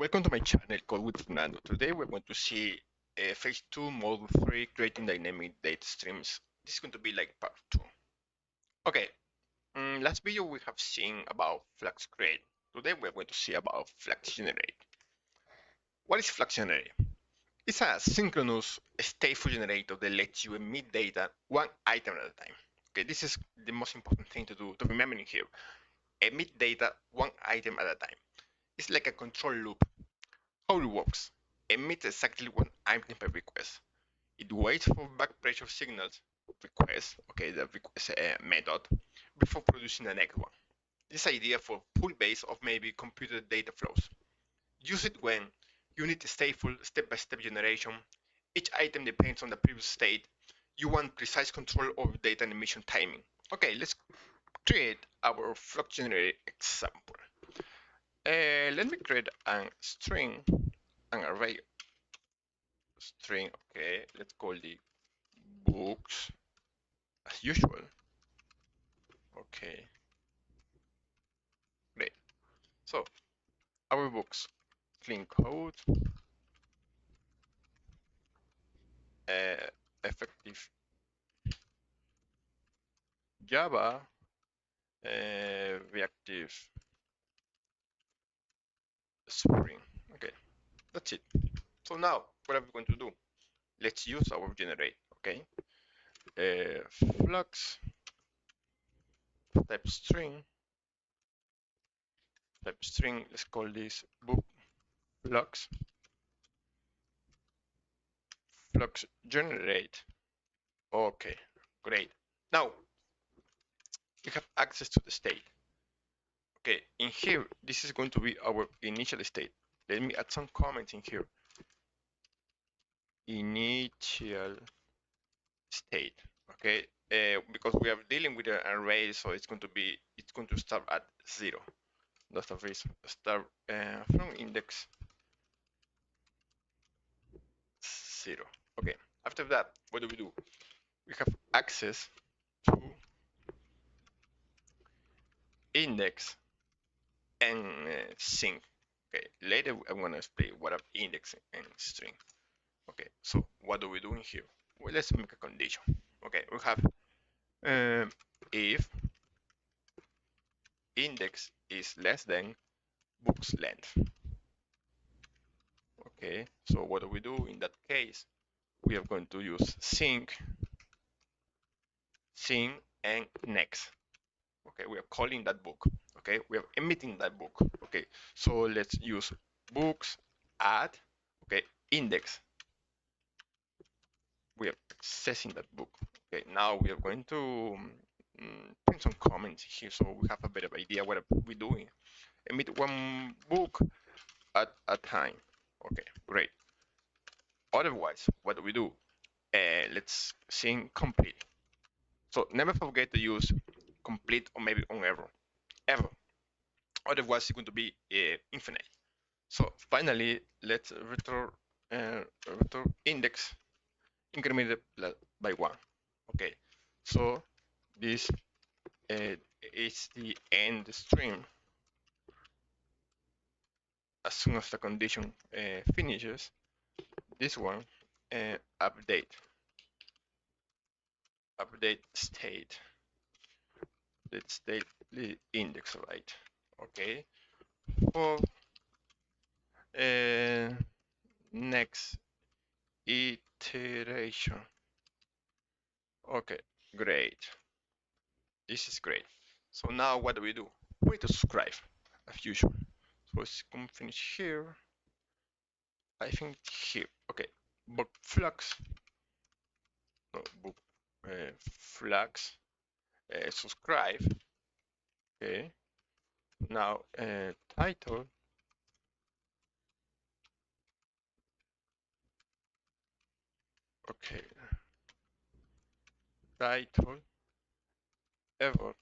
Welcome to my channel Code with Fernando. Today we're going to see Phase 2, Module 3, creating dynamic data streams. This is going to be like part 2. Okay, last video we have seen about Flux Create. Today we're going to see about Flux Generate. What is Flux Generate? It's a synchronous stateful generator that lets you emit data one item at a time. Okay, this is the most important thing to do, to remember in here. Emit data one item at a time. It's like a control loop. How it works: emits exactly one item per request. It waits for back pressure signals request, okay, the request method, before producing the next one. This idea for full base of maybe computer data flows. Use it when you need stateful step-by-step generation. Each item depends on the previous state. You want precise control over data and emission timing. Okay, let's create our flux generator example. Let me create a string, an array string. Okay, let's call the books as usual. Okay, great. So our books, clean code, effective Java, reactive Spring. Okay, that's it. So now what are we going to do? Let's use our generate. Okay, flux type string. Let's call this book flux generate. Okay, great. Now we have access to the state. Okay, in here, this is going to be our initial state. Let me add some comments in here. Initial state. Okay, because we are dealing with an array, so it's going to start at 0. That's the reason. Start from index 0. Okay, after that, what do? We have access to index and string. Okay, later I'm gonna explain what are index and string. Okay, so what do we do in here? Well, let's make a condition. Okay, we have if index is less than book's length. Okay, so what do we do in that case? We are going to use sync, and next. Okay, we are calling that book. Okay, we are emitting that book. Okay, so let's use books add, okay, index. We are accessing that book. Okay, now we are going to print some comments here so we have a better idea what we're doing. Emit one book at a time. Okay, great. Otherwise, what do we do? Let's sync complete. So never forget to use complete or maybe on ever. Otherwise, it's going to be infinite. So finally, let's return index incremented by 1. Okay, so this is the end stream. As soon as the condition finishes, this one update state. Let's state the index, right? Okay, for next iteration. Okay, great. This is great. So now what do? We need to subscribe as usual. So let's come finish here. I think here. Okay, book flux. No, book flux. Subscribe. Okay. Now title. Okay. Title. Ever.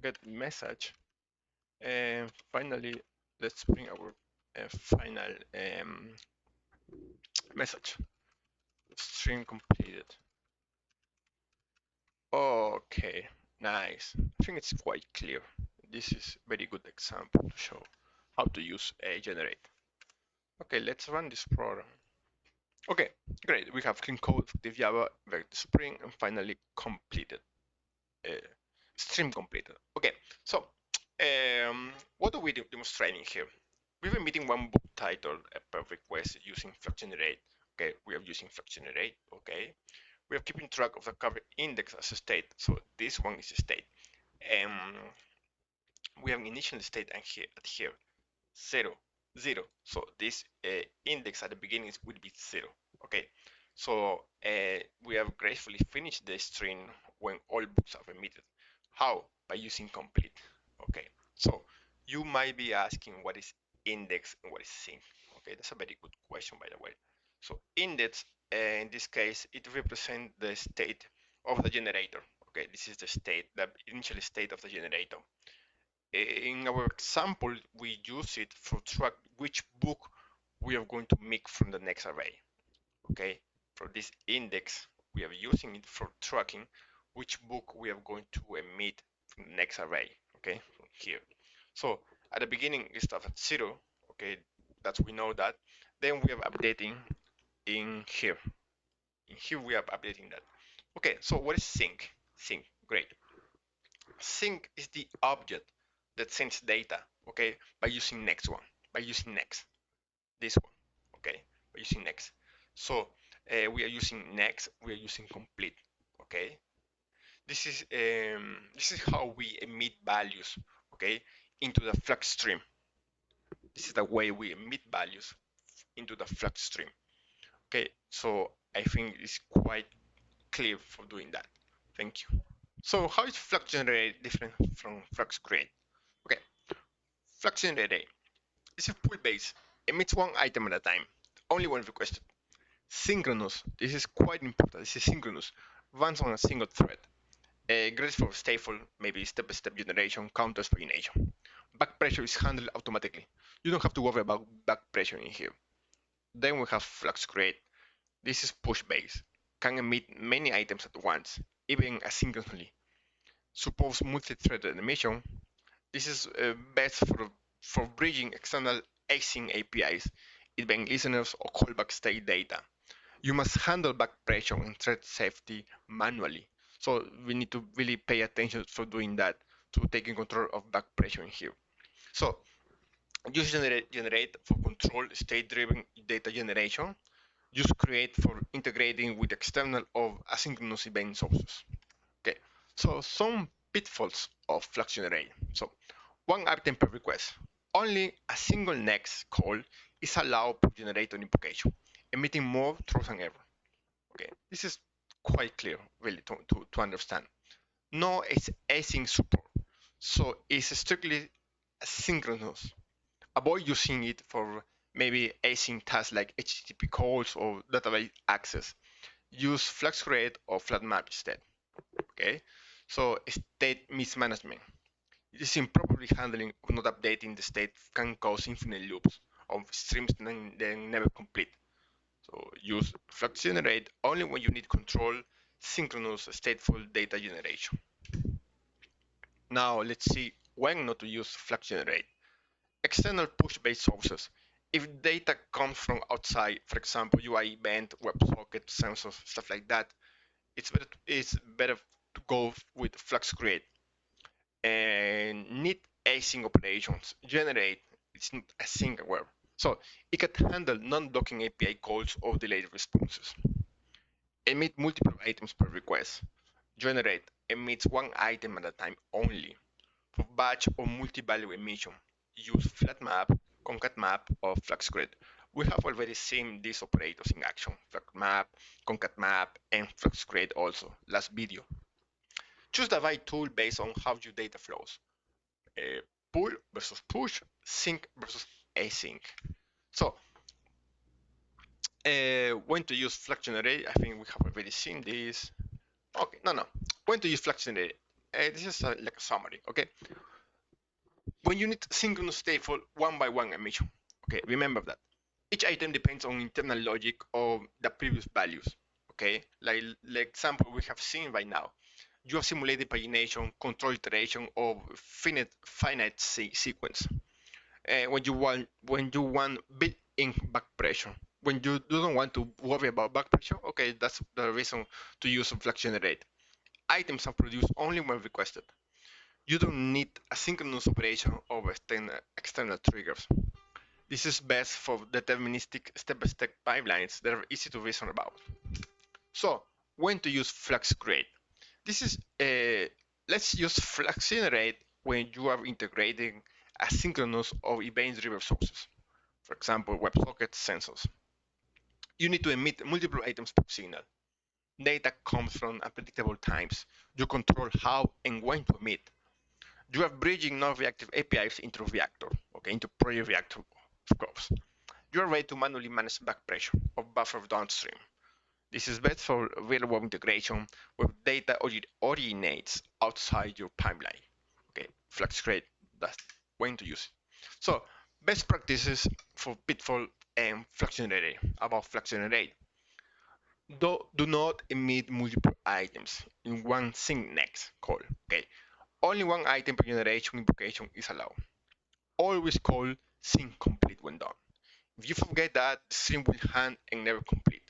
Get message. And finally, let's bring our final message. String completed. Okay, Nice. I think it's quite clear. This is a very good example to show how to use a generate. Okay, let's run this program. Okay, great. We have clean code, effective Java, vector spring, and finally completed. Uh, stream completed. Okay, so what are we demonstrating here? We've been meeting one book titled per request using Flux Generate. Okay, we are using Flux Generate. Okay, we are keeping track of the cover index as a state. So this one is a state. Um, we have an initial state and here 0, 0. So this index at the beginning would be 0. Okay, so we have gracefully finished the string when all books are emitted. How? By using complete. Okay, so you might be asking what is index and what is sync. Okay, that's a very good question, by the way. So index, in this case, it represents the state of the generator. Okay, this is the state, the initial state of the generator. In our example, we use it for track which book we are going to make from the next array. Okay, for this index, we are using it for tracking which book we are going to emit from the next array. Okay, from here. So at the beginning, it starts at 0. Okay, that we know that. Then we are updating in here. In here, we are updating that. Okay, so what is sync? Sync, great. Sync is the object that sends data, okay, by using next one, by using next, this one, okay, by using next. So we are using next, we are using complete, okay. This is how we emit values, okay, into the flux stream. This is the way we emit values into the flux stream. Okay, so I think it's quite clear for doing that. Thank you. So how is flux generate different from flux create? Okay, flux generate is a pool base, emits one item at a time, only when requested. Synchronous, this is quite important, this is synchronous, runs on a single thread. Great for stateful, maybe step-by-step generation, counters pagination. Back pressure is handled automatically. You don't have to worry about back pressure in here. Then we have flux create. This is push base, can emit many items at once, even asynchronously. Supports multi-threaded emission. This is best for bridging external async APIs, event listeners, or callback state data. You must handle back pressure and thread safety manually. So we need to really pay attention for doing that, to taking control of back pressure in here. So use generate for control state-driven data generation. Use create for integrating with external or asynchronous event sources. Okay, so some pitfalls of Flux Generate. So one item per request. Only a single next call is allowed per generator invocation, emitting more throws than ever. Okay, this is quite clear, really, to understand. No, it's async support, so it's strictly asynchronous. Avoid using it for maybe async tasks like HTTP calls or database access. Use Flux Create or FlatMap instead. Okay, so state mismanagement. This improperly handling or not updating the state can cause infinite loops of streams that never complete. So use Flux Generate only when you need control synchronous stateful data generation. Now let's see when not to use Flux Generate. External push-based sources. If data comes from outside, for example, UI event, WebSocket, sensors, stuff like that, it's better to go with Flux Create. And need async operations. Generate, it's not async aware. So it can handle non-blocking API calls or delayed responses. Emit multiple items per request. Generate emits one item at a time only. For batch or multi-value emission, use FlatMap, ConcatMap, or FluxGrid. We have already seen these operators in action, FlatMap, ConcatMap, and FluxGrid also, last video. Choose the right tool based on how your data flows. Pull versus push, sync versus async. So, when to use Flux Generate, I think we have already seen this. Okay, no. When to use Flux Generate? This is like a summary, okay? When you need synchronous stateful one by one emission, okay, remember that. Each item depends on internal logic or the previous values, okay? Like the example we have seen right now. You have simulated pagination, control iteration, or finite sequence. When you want built-in back pressure. When you don't want to worry about back pressure, okay, that's the reason to use Flux Generate. Items are produced only when requested. You don't need asynchronous operation over external triggers. This is best for deterministic step-by-step pipelines that are easy to reason about. So, when to use Flux Create? This is let's use Flux Generate when you are integrating asynchronous or event-driven sources. For example, WebSocket sensors. You need to emit multiple items per signal. Data comes from unpredictable times. You control how and when to emit. You are bridging non-reactive APIs into Reactor, okay, into Project Reactor, of course. You are ready to manually manage back pressure of buffer downstream. This is best for real-world integration where data originates outside your pipeline. Okay, Flux Create, that's when to use it. So, best practices for Pitfall and Flux Generate. About Flux Generate. Do not emit multiple items in one sync-next call. Okay, only one item per generation invocation is allowed. Always call sync complete when done. If you forget that, the stream will hang and never complete.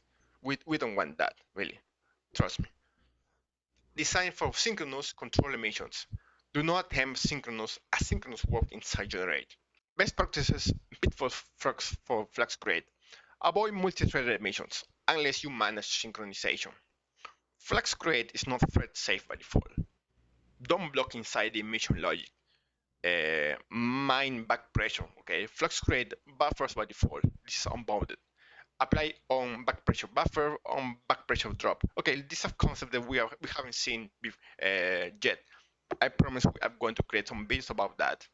We don't want that, really. Trust me. Design for synchronous control emissions. Do not attempt asynchronous work inside Generate. Best practices pitfalls for Flux Create. Avoid multi-threaded emissions unless you manage synchronization. Flux Create is not thread safe by default. Don't block inside the emission logic. Mine back pressure. Okay, Flux Create buffers by default. This is unbounded. Apply on back pressure buffer, on back pressure drop. Okay, this is a concept that we haven't seen yet. I promise I'm going to create some videos about that.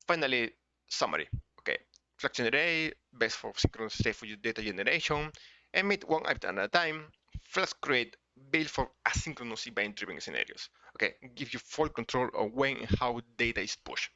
Finally, summary. Okay, Flux Generate, best for synchronous state for your data generation, emit one item at a time. Flux Create, built for asynchronous event-driven scenarios. Okay, give you full control of when and how data is pushed.